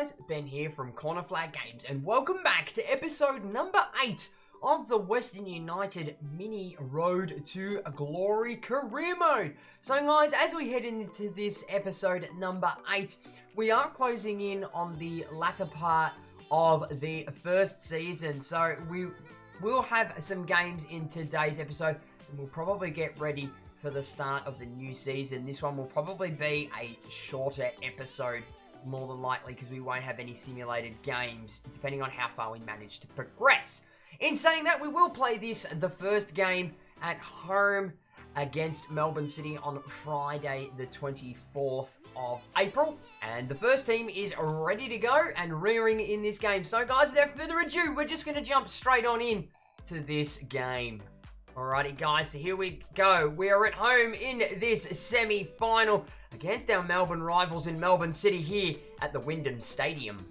guys, Ben here from Corner Flag Games, and welcome back to episode number 8 of the Western United Mini Road to Glory Career Mode. So guys, as we head into this episode number 8, we are closing in on the latter part of the first season. So we will have some games in today's episode, and we'll probably get ready for the start of the new season. This one will probably be a shorter episode, more than likely, because we won't have any simulated games, depending on how far we manage to progress. In saying that, we will play the first game at home against Melbourne City on Friday the 24th of April. And the first team is ready to go and rearing in this game. So guys, without further ado, we're just going to jump straight on in to this game. Alrighty guys, so here we go. We are at home in this semi-final against our Melbourne rivals in Melbourne City here at the Wyndham Stadium.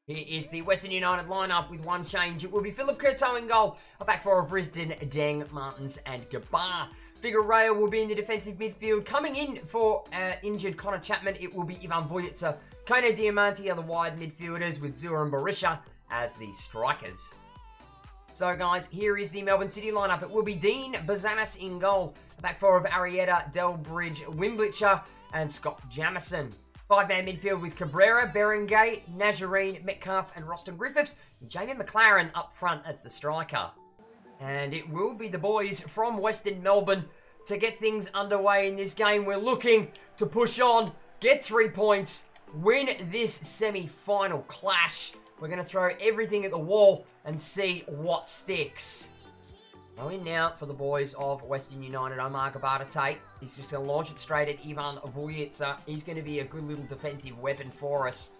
Here is the Western United lineup with one change. It will be Philip Curto in goal. A back four of Risdon, Deng, Martins and Gabar. Figueiredo will be in the defensive midfield. Coming in for injured Connor Chapman, it will be Ivan Vujica. Kona Diamanti are the wide midfielders with Zua and Berisha as the strikers. So guys, here is the Melbourne City lineup. It will be Dean Bazanis in goal. A back four of Arietta, Delbridge, Wimblitcher and Scott Jamieson. Five-man midfield with Cabrera, Berengay, Nazarene, Metcalf and Roston Griffiths. And Jamie McLaren up front as the striker. And it will be the boys from Western Melbourne to get things underway in this game. We're looking to push on, get 3 points, win this semi-final clash. We're going to throw everything at the wall and see what sticks. Going now for the boys of Western United, Omar Gabar to take. He's just going to launch it straight at Ivan Vujica. He's going to be a good little defensive weapon for us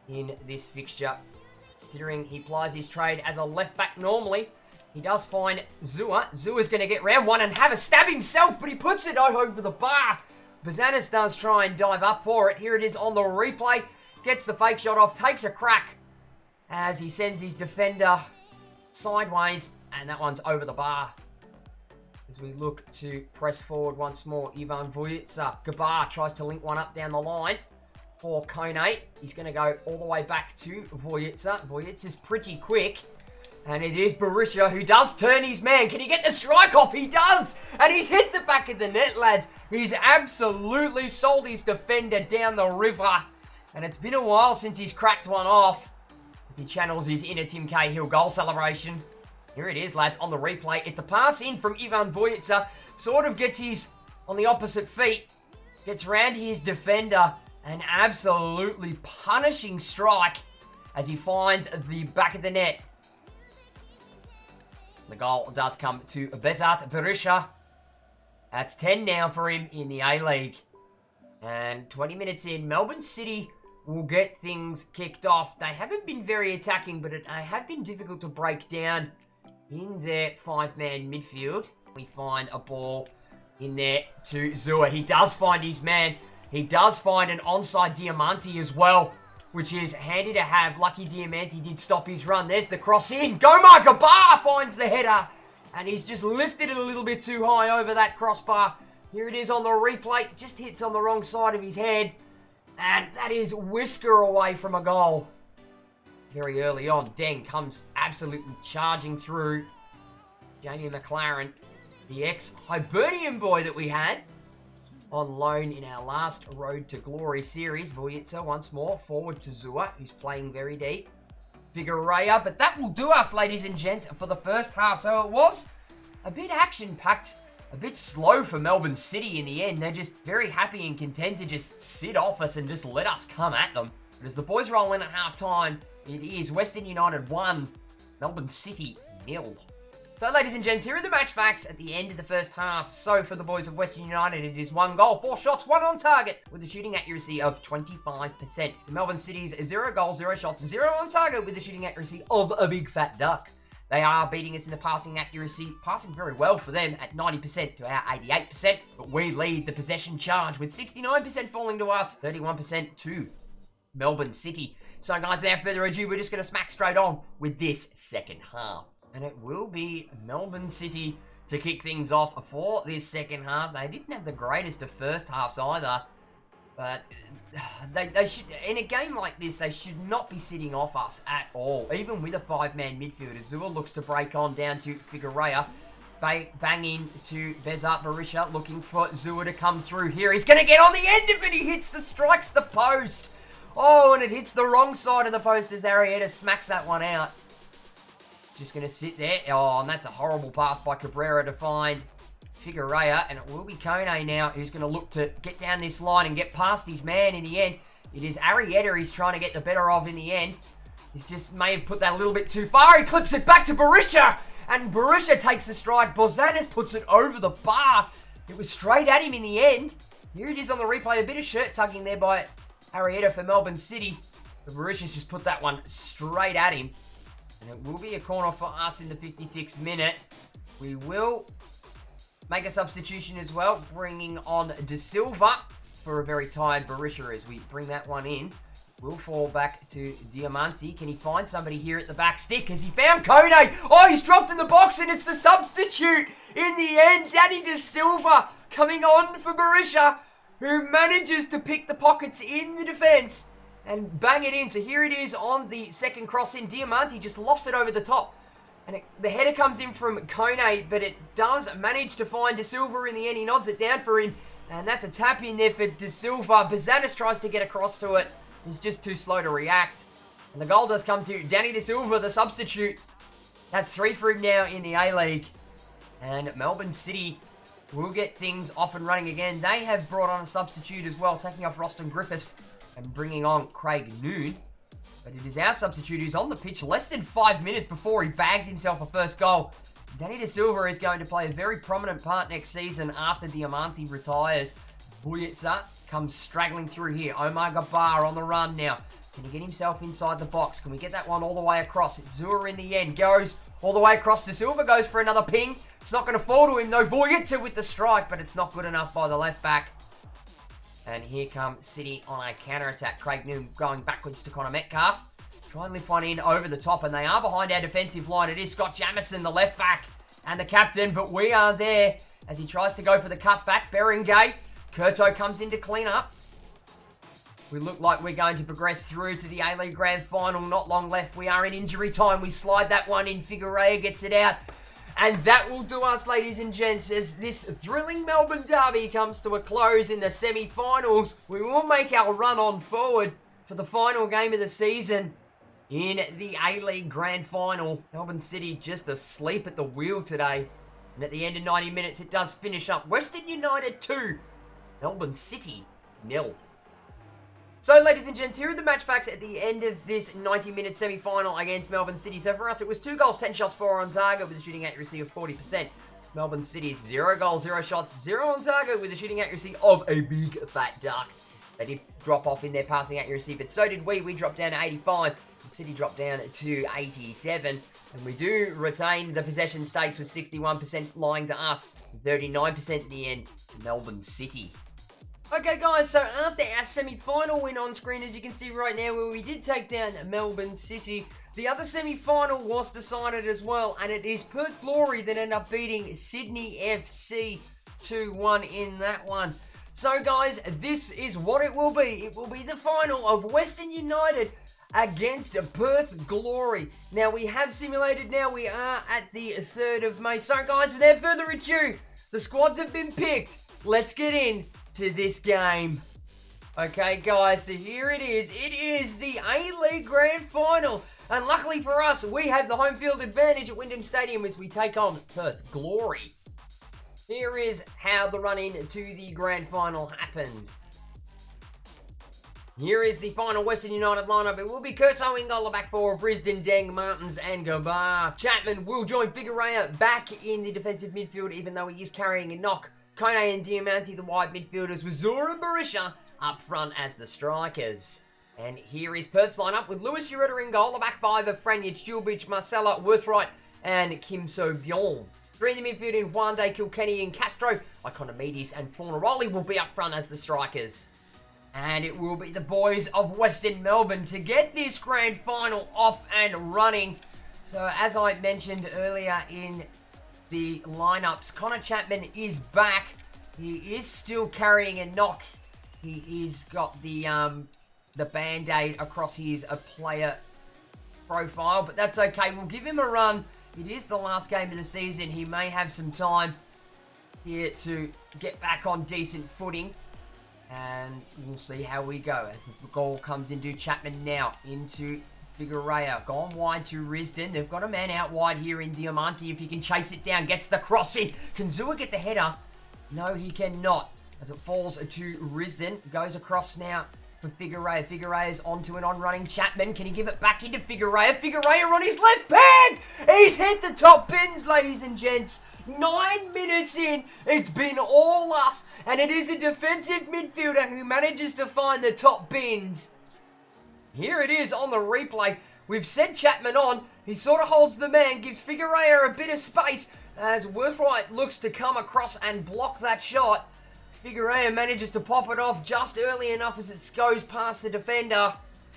in this fixture, considering he plies his trade as a left back normally. He does find Zua. Zua's going to get round one and have a stab himself, but he puts it over the bar. Bazanis does try and dive up for it. Here it is on the replay. Gets the fake shot off, takes a crack as he sends his defender sideways, and that one's over the bar. As we look to press forward once more, Ivan Vujica. Gabar tries to link one up down the line for Kone. He's going to go all the way back to Vujica. Vujica's pretty quick, and it is Berisha who does turn his man. Can he get the strike off? He does, and he's hit the back of the net, lads. He's absolutely sold his defender down the river, and it's been a while since he's cracked one off. He channels his inner Tim Cahill goal celebration. Here it is, lads, on the replay. It's a pass in from Ivan Vujica. Sort of gets his on the opposite feet. Gets round his defender. An absolutely punishing strike as he finds the back of the net. The goal does come to Bezat Berisha. That's 10 now for him in the A-League. And 20 minutes in, Melbourne City will get things kicked off. They haven't been very attacking, but they have been difficult to break down in their five-man midfield. We find a ball in there to Zua. He does find his man. He does find an onside Diamanti as well, which is handy to have. Lucky Diamanti did stop his run. There's the cross in. Gomar Gabar finds the header, and he's just lifted it a little bit too high over that crossbar. Here it is on the replay. Just hits on the wrong side of his head. And that is whisker away from a goal. Very early on, Deng comes absolutely charging through. Jamie McLaren, the ex-Hibernian boy that we had on loan in our last Road to Glory series. Vujica once more, forward to Zua, who's playing very deep. Figueiredo, but that will do us, ladies and gents, for the first half. So it was a bit action-packed. A bit slow for Melbourne City in the end. They're just very happy and content to just sit off us and just let us come at them. But as the boys roll in at half-time, it is Western United 1, Melbourne City 0. So, ladies and gents, here are the match facts at the end of the first half. So, for the boys of Western United, it is 1 goal, 4 shots, 1 on target, with a shooting accuracy of 25%. To Melbourne City's 0 goals, 0 shots, 0 on target, with a shooting accuracy of a big fat duck. They are beating us in the passing accuracy, passing very well for them at 90% to our 88%. But we lead the possession charge with 69% falling to us, 31% to Melbourne City. So guys, without further ado, we're just going to smack straight on with this second half. And it will be Melbourne City to kick things off for this second half. They didn't have the greatest of first halves either. But they should, in a game like this, they should not be sitting off us at all. Even with a 5-man midfield, Azul looks to break on down to Figueroa. Bang in to Bezat Berisha, looking for Zua to come through here. He's going to get on the end of it. He strikes the post. Oh, and it hits the wrong side of the post as Arietta smacks that one out. Just going to sit there. Oh, and that's a horrible pass by Cabrera to find Figueroa. And it will be Kone now who's going to look to get down this line and get past his man in the end. It is Arietta he's trying to get the better of in the end. He's just may have put that a little bit too far. He clips it back to Berisha. And Berisha takes the strike. Bozanes puts it over the bar. It was straight at him in the end. Here it is on the replay. A bit of shirt tugging there by Arietta for Melbourne City. But Berisha's just put that one straight at him. And it will be a corner for us in the 56th minute. We will make a substitution as well, bringing on De Silva for a very tired Berisha as we bring that one in. We'll fall back to Diamante. Can he find somebody here at the back stick? Has he found Kone? Oh, he's dropped in the box and it's the substitute. In the end, Danny De Silva coming on for Berisha, who manages to pick the pockets in the defence and bang it in. So here it is on the second cross in. Diamante just lofts it over the top. And the header comes in from Kone, but it does manage to find De Silva in the end. He nods it down for him. And that's a tap in there for De Silva. Bozanes tries to get across to it. He's just too slow to react. And the goal does come to Danny De Silva, the substitute. That's 3 for him now in the A-League. And Melbourne City will get things off and running again. They have brought on a substitute as well, taking off Roston Griffiths and bringing on Craig Noon. But it is our substitute who's on the pitch less than 5 minutes before he bags himself a first goal. Danny De Silva is going to play a very prominent part next season after Diamante retires. Bujetsa comes straggling through here. Omar Gabar on the run now. Can he get himself inside the box? Can we get that one all the way across? Zua in the end goes all the way across. De Silva goes for another ping. It's not going to fall to him. No, Bujetsa with the strike, but it's not good enough by the left back. And here come City on a counter-attack. Craig Noon going backwards to Connor Metcalf. Try and lift one in over the top, and they are behind our defensive line. It is Scott Jamieson, the left back, and the captain, but we are there as he tries to go for the cutback. Berengay. Kurto comes in to clean up. We look like we're going to progress through to the A-League Grand Final. Not long left. We are in injury time. We slide that one in. Figueroa gets it out. And that will do us, ladies and gents, as this thrilling Melbourne derby comes to a close in the semi-finals. We will make our run on forward for the final game of the season in the A-League Grand Final. Melbourne City just asleep at the wheel today. And at the end of 90 minutes, it does finish up. Western United 2, Melbourne City 0. So, ladies and gents, here are the match facts at the end of this 90-minute semi-final against Melbourne City. So, for us, it was 2 goals, 10 shots, 4 on target with a shooting accuracy of 40%. Melbourne City's 0 goals, 0 shots, 0 on target with a shooting accuracy of a big fat duck. They did drop off in their passing accuracy, but so did we. We dropped down to 85, and City dropped down to 87. And we do retain the possession stakes with 61% lying to us, 39% in the end to Melbourne City. Okay guys, so after our semi-final win on screen, as you can see right now, where we did take down Melbourne City, the other semi-final was decided as well, and it is Perth Glory that ended up beating Sydney FC 2-1 in that one. So guys, this is what it will be. It will be the final of Western United against Perth Glory. Now, we have simulated now. We are at the 3rd of May. So guys, without further ado, the squads have been picked. Let's get in to this game. Okay guys, so here it is. It is the A-League Grand Final. And luckily for us, we have the home field advantage at Wyndham Stadium as we take on Perth Glory. Here is how the run-in to the Grand Final happens. Here is the final Western United lineup. It will be Kurto in goal, the back four of Risdon, Deng, Martins and Gabar. Chapman will join Figueroa back in the defensive midfield, even though he is carrying a knock. Kone and Diamante, the wide midfielders, with Zura and Berisha up front as the strikers. And here is Perth's lineup with Lewis Ureta in goal, the back five of Franjic, Julbic, Marcella, Worthright and Kim So-Bjorn. 3 in the midfield in Wande, Kilkenny and Castro. Iconomidis and Fornaroli will be up front as the strikers. And it will be the boys of Western Melbourne to get this grand final off and running. So as I mentioned earlier in the lineups, Connor Chapman is back. He is still carrying a knock. He's got the Band-Aid across his player profile, but that's okay. We'll give him a run. It is the last game of the season. He may have some time here to get back on decent footing, and we'll see how we go as the goal comes into Chapman now into Figueroa. Gone wide to Risdon. They've got a man out wide here in Diamante. If he can chase it down, gets the cross in. Can Zua get the header? No, he cannot. As it falls to Risdon. Goes across now for Figueroa. Figueroa's onto an on-running Chapman. Can he give it back into Figueroa? Figueroa on his left peg! He's hit the top bins, ladies and gents. 9 minutes in, it's been all us. And it is a defensive midfielder who manages to find the top bins. Here it is on the replay. We've sent Chapman on. He sort of holds the man, gives Figueroa a bit of space as Worthright looks to come across and block that shot. Figueroa manages to pop it off just early enough as it goes past the defender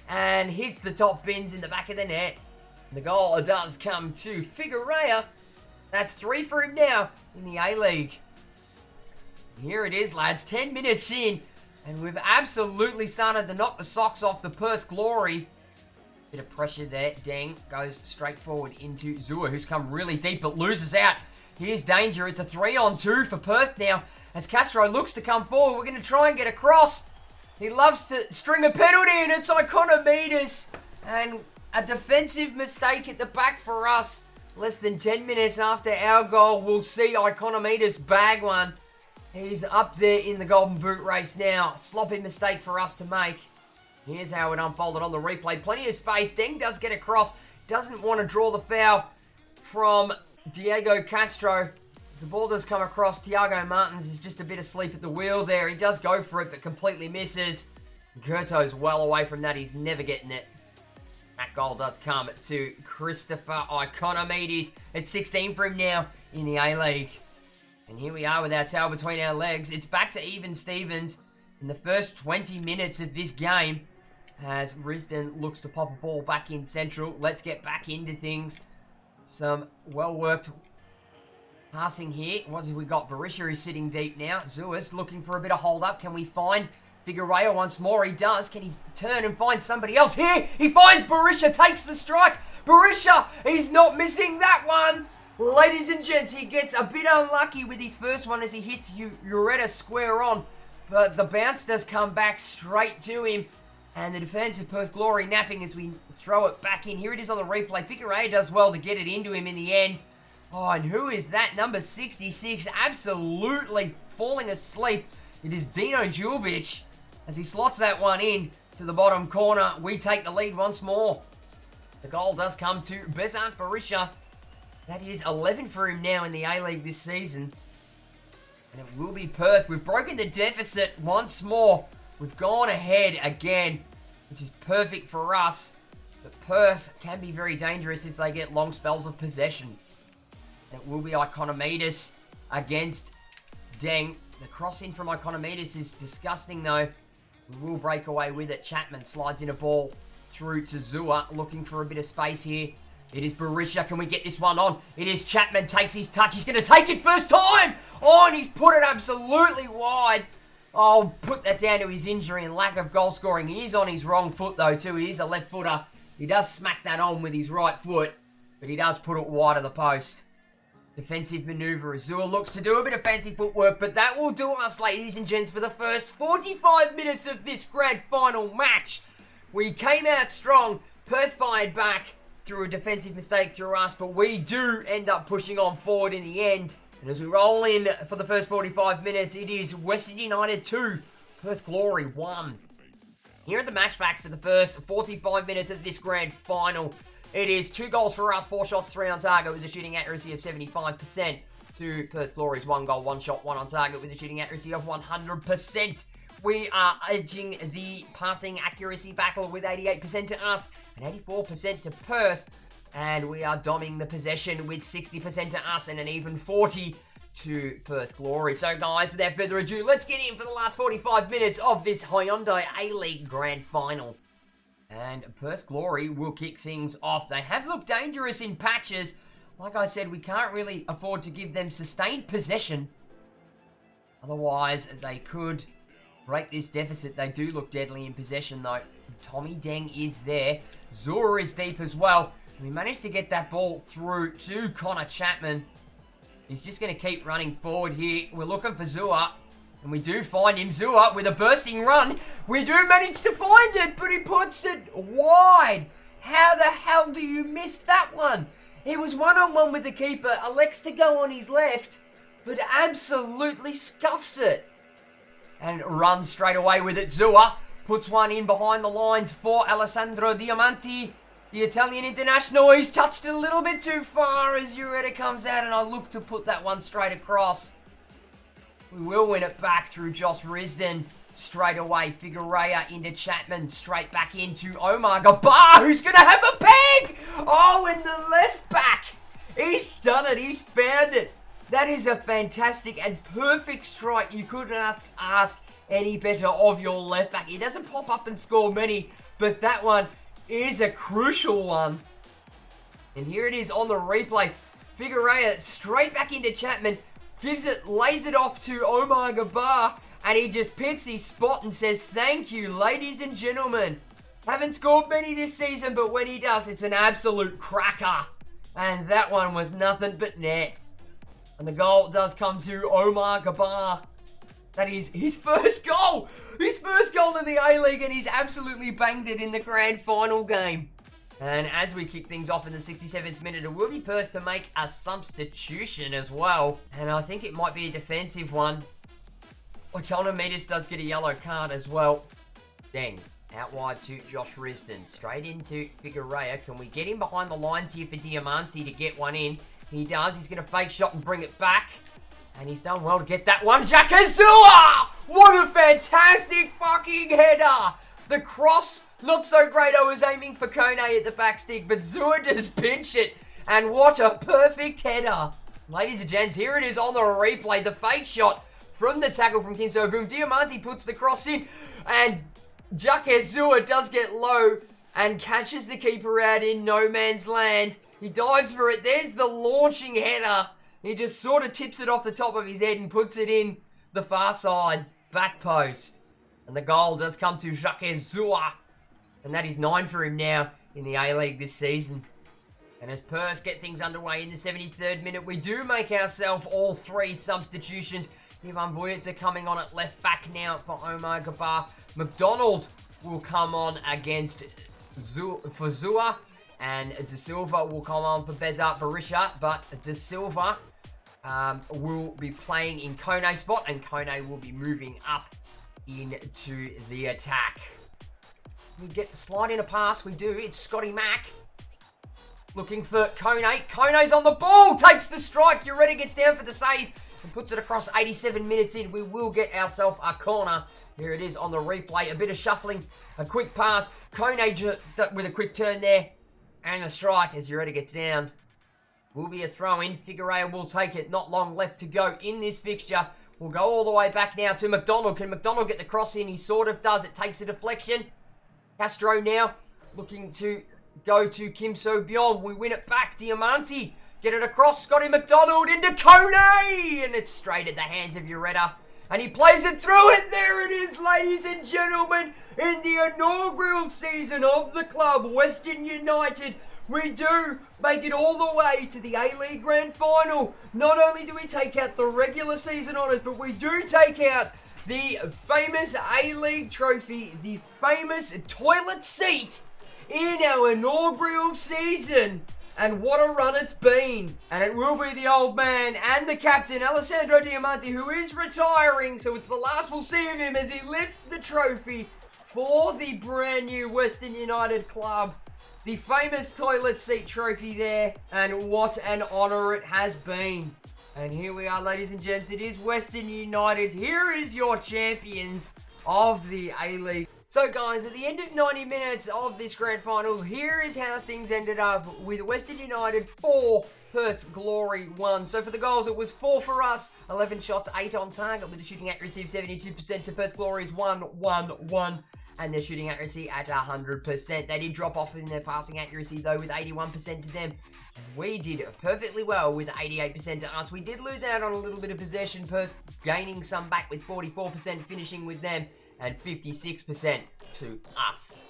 and hits the top bins in the back of the net. The goal does come to Figueroa. That's 3 for him now in the A-League. Here it is, lads. 10 minutes in. And we've absolutely started to knock the socks off the Perth Glory. Bit of pressure there. Deng goes straight forward into Zua, who's come really deep but loses out. Here's danger. It's a 3-on-2 for Perth now. As Castro looks to come forward, we're going to try and get across. He loves to string a penalty, and it's Iconomedes. And a defensive mistake at the back for us. Less than 10 minutes after our goal, we'll see Iconomedes bag one. He's up there in the Golden Boot race now. Sloppy mistake for us to make. Here's how it unfolded on the replay. Plenty of space. Deng does get across. Doesn't want to draw the foul from Diego Castro. As the ball does come across, Thiago Martins is just a bit asleep at the wheel there. He does go for it, but completely misses. Gerto's well away from that. He's never getting it. That goal does come to Christopher Iconomedes. It's 16 for him now in the A-League. And here we are with our tail between our legs. It's back to even Stevens in the first 20 minutes of this game as Risdon looks to pop a ball back in central. Let's get back into things. Some well-worked passing here. What have we got? Berisha is sitting deep now. Zuas looking for a bit of hold-up. Can we find Figueroa once more? He does. Can he turn and find somebody else? Here, he finds Berisha, takes the strike. Berisha, he's not missing that one. Ladies and gents, he gets a bit unlucky with his first one as he hits Ureta square on. But the bounce does come back straight to him. And the defensive Perth Glory napping as we throw it back in. Here it is on the replay. Figueroa does well to get it into him in the end. Oh, and who is that? Number 66, absolutely falling asleep. It is Dino Julbic as he slots that one in to the bottom corner. We take the lead once more. The goal does come to Besant Berisha. That is 11 for him now in the A-League this season. And it will be Perth. We've broken the deficit once more. We've gone ahead again, which is perfect for us. But Perth can be very dangerous if they get long spells of possession. It will be Iconomedes against Deng. The cross in from Iconomedes is disgusting though. We will break away with it. Chapman slides in a ball through to Zua, looking for a bit of space here. It is Berisha. Can we get this one on? It is Chapman. Takes his touch. He's going to take it first time. Oh, and he's put it absolutely wide. I'll put that down to his injury and lack of goal scoring. He is on his wrong foot, though, too. He is a left footer. He does smack that on with his right foot, but he does put it wide of the post. Defensive maneuver. Azua looks to do a bit of fancy footwork, but that will do us, ladies and gents, for the first 45 minutes of this grand final match. We came out strong. Perth fired back through a defensive mistake through us, but we do end up pushing on forward in the end. And as we roll in for the first 45 minutes, it is Western United 2, Perth Glory 1. Here are the match facts for the first 45 minutes of this grand final. It is 2 goals for us, 4 shots, 3 on target with a shooting accuracy of 75%. To Perth Glory's 1 goal, 1 shot, 1 on target with a shooting accuracy of 100%. We are edging the passing accuracy battle with 88% to us and 84% to Perth. And we are doming the possession with 60% to us and an even 40% to Perth Glory. So guys, without further ado, let's get in for the last 45 minutes of this Hyundai A-League Grand Final. And Perth Glory will kick things off. They have looked dangerous in patches. Like I said, we can't really afford to give them sustained possession. Otherwise, they could break this deficit. They do look deadly in possession, though. Tommy Deng is there. Zua is deep as well. We managed to get that ball through to Connor Chapman. He's just going to keep running forward here. We're looking for Zua. And we do find him. Zua with a bursting run. We do manage to find it, but he puts it wide. How the hell do you miss that one? He was one-on-one with the keeper. Elects to go on his left, but absolutely scuffs it. And runs straight away with it. Zua puts one in behind the lines for Alessandro Diamanti. The Italian international. He's touched it a little bit too far as Ureta comes out, and I look to put that one straight across. We will win it back through Josh Risdon. Straight away, Figueroa into Chapman. Straight back into Omar Gabar, who's going to have a peg! Oh, and the left back. He's done it. He's found it. That is a fantastic and perfect strike. You couldn't ask any better of your left back. He doesn't pop up and score many, but that one is a crucial one. And here it is on the replay. Figueroa straight back into Chapman. Gives it, lays it off to Omar Gabar, and he just picks his spot and says, thank you, ladies and gentlemen. Haven't scored many this season, but when he does, it's an absolute cracker. And that one was nothing but net. And the goal does come to Omar Gabar. That is his first goal. His first goal in the A-League, and he's absolutely banged it in the grand final game. And as we kick things off in the 67th minute, it will be Perth to make a substitution as well. And I think it might be a defensive one. Economides does get a yellow card as well. Deng, out wide to Josh Risdon. Straight into Figueroa. Can we get him behind the lines here for Diamanti to get one in? He does. He's going to fake shot and bring it back. And he's done well to get that one. Jacques Azua! What a fantastic fucking header! The cross, not so great. I was aiming for Kone at the back stick, but Zua does pinch it. And what a perfect header. Ladies and gents, here it is on the replay. The fake shot from the tackle from Kinso Boom. Diamanti puts the cross in. And Jacques Zua does get low and catches the keeper out in no man's land. He dives for it. There's the launching header. He just sort of tips it off the top of his head and puts it in the far side back post. And the goal does come to Jacques Zua. And that is 9 for him now in the A-League this season. And as Perth get things underway in the 73rd minute, we do make ourselves all 3 substitutions. Ivan Bujica coming on at left back now for Omar Gabar. McDonald will come on against Zua. And De Silva will come on for Bezat Berisha. But De Silva will be playing in Kone's spot. And Kone will be moving up into the attack. We get slide in a pass. We do. It's Scotty Mack looking for Kone. Kone's on the ball. Takes the strike. Ureta gets down for the save and puts it across 87 minutes in. We will get ourselves a corner. Here it is on the replay. A bit of shuffling. A quick pass. Kone with a quick turn there. And a strike as Ureta gets down. Will be a throw in. Figueroa will take it. Not long left to go in this fixture. We'll go all the way back now to McDonald. Can McDonald get the cross in? He sort of does. It takes a deflection. Castro now looking to go to Kim So-byung. We win it back. Diamanti. Get it across. Scotty McDonald into Kone. And it's straight at the hands of Ureta. And he plays it through. And there it is, ladies and gentlemen. In the inaugural season of the club, Western United, we do make it all the way to the A-League Grand Final. Not only do we take out the regular season honours, but we do take out the famous A-League trophy, the famous toilet seat in our inaugural season. And what a run it's been. And it will be the old man and the captain, Alessandro Diamanti, who is retiring. So it's the last we'll see of him as he lifts the trophy for the brand new Western United club. The famous toilet seat trophy there. And what an honour it has been. And here we are, ladies and gents. It is Western United. Here is your champions of the A-League. So guys, at the end of 90 minutes of this grand final, here is how things ended up with Western United 4, Perth Glory 1. So for the goals, it was 4 for us, 11 shots, 8 on target with a shooting accuracy of 72% to Perth Glory's 1-1-1. And their shooting accuracy at 100%. They did drop off in their passing accuracy though with 81% to them. We did perfectly well with 88% to us. We did lose out on a little bit of possession, Perth gaining some back with 44%, finishing with them and 56% to us.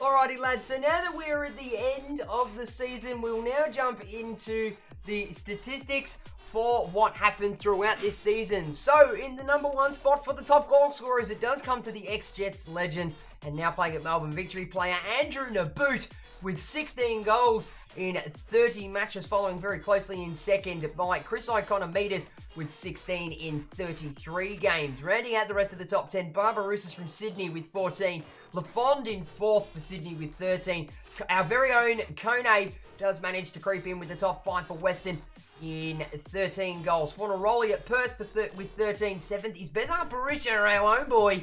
Alrighty lads, so now that we're at the end of the season, we'll now jump into the statistics for what happened throughout this season. So, in the number 1 spot for the top goal scorers, it does come to the ex-Jets legend and now playing at Melbourne Victory player Andrew Naboot with 16 goals in 30 matches, following very closely in second by Chris Ikonomidis with 16 in 33 games. Rounding out the rest of the top 10, Barbarouses from Sydney with 14, Lafond in 4th for Sydney with 13. Our very own Kone does manage to creep in with the top 5 for Western in 13 goals. Fornaroli at Perth with 13. 7th is Bezar Barisha, our own boy,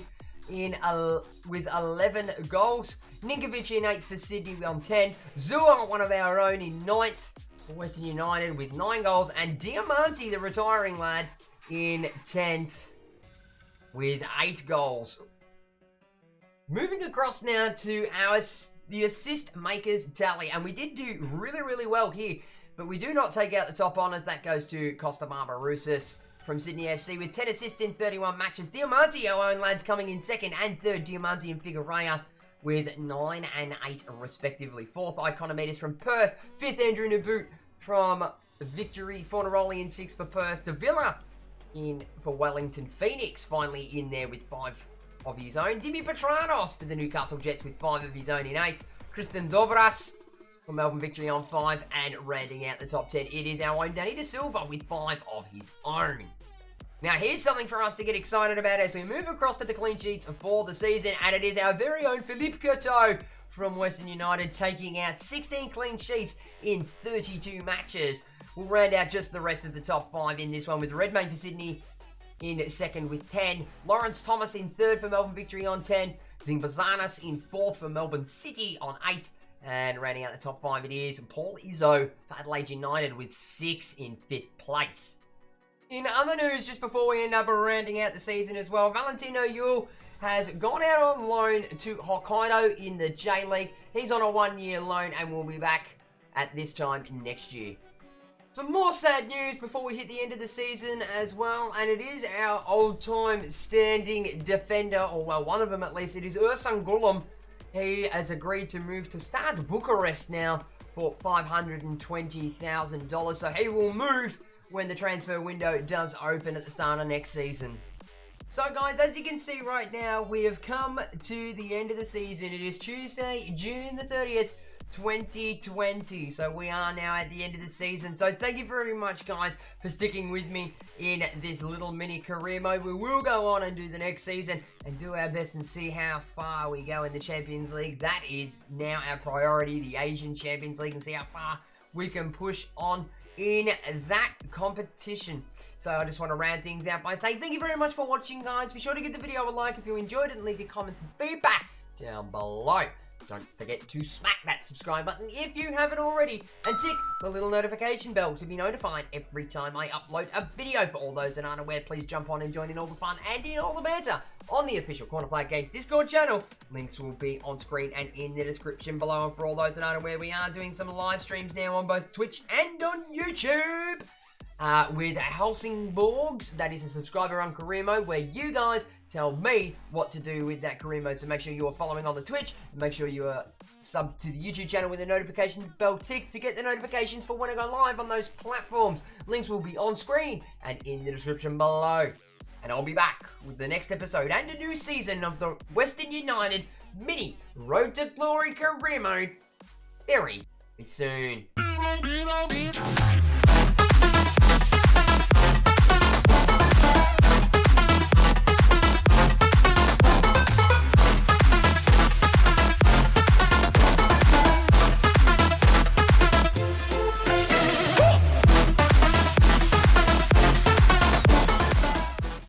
with 11 goals. Ninkovic in 8th for Sydney on 10. Zua, one of our own, in 9th for Western United with 9 goals. And Diamante, the retiring lad, in 10th with 8 goals. Moving across now to the assist makers tally. And we did do really, really well here. But we do not take out the top honours. That goes to Costa Barbarouses from Sydney FC with 10 assists in 31 matches. Diamante, our own lads, coming in 2nd and 3rd. Diamante and Figueroa with 9 and 8 respectively. 4th, Ikonomidis from Perth. 5th, Andrew Naboot from Victory. Fornaroli in 6th for Perth. Davila in for Wellington. Phoenix finally in there with 5 of his own. Dimi Petranos for the Newcastle Jets with 5 of his own in 8th. Kristen Dobras for Melbourne Victory on 5, and rounding out the top 10, it is our own Danny De Silva with 5 of his own. Now, here's something for us to get excited about as we move across to the clean sheets for the season, and it is our very own Philippe Coteau from Western United taking out 16 clean sheets in 32 matches. We'll round out just the rest of the top 5 in this one with Redmayne for Sydney in 2nd with 10, Lawrence Thomas in 3rd for Melbourne Victory on 10, Dimbazanis in 4th for Melbourne City on 8, and rounding out the top 5 it is Paul Izzo for Adelaide United with 6 in 5th place. In other news, just before we end up rounding out the season as well, Valentino Yule has gone out on loan to Hokkaido in the J-League. He's on a 1-year loan and will be back at this time next year. Some more sad news before we hit the end of the season as well, and it is our old-time standing defender, or well, one of them at least. It is Ersan Gulam. He has agreed to move to Stade Bucharest now for $520,000. So he will move when the transfer window does open at the start of next season. So guys, as you can see right now, we have come to the end of the season. It is Tuesday, June the 30th, 2020. So we are now at the end of the season. So thank you very much, guys, for sticking with me in this little mini career mode. We will go on and do the next season and do our best and see how far we go in the Champions League. That is now our priority, the Asian Champions League, and see how far we can push on in that competition. So I just want to round things out by saying thank you very much for watching, guys. Be sure to give the video a like if you enjoyed it and leave your comments and feedback down below. Don't forget to smack that subscribe button if you haven't already, and tick the little notification bell to be notified every time I upload a video. For all those that aren't aware, please jump on and join in all the fun and in all the banter on the official Corner Flag Games Discord channel. Links will be on screen and in the description below. And for all those that aren't aware, we are doing some live streams now on both Twitch and on YouTube. With Helsingborgs, that is a subscriber on career mode, where you guys tell me what to do with that career mode. So make sure you are following on the Twitch, and make sure you are sub to the YouTube channel with the notification bell tick to get the notifications for when I go live on those platforms. Links will be on screen and in the description below. And I'll be back with the next episode and a new season of the Western United Mini Road to Glory career mode very soon.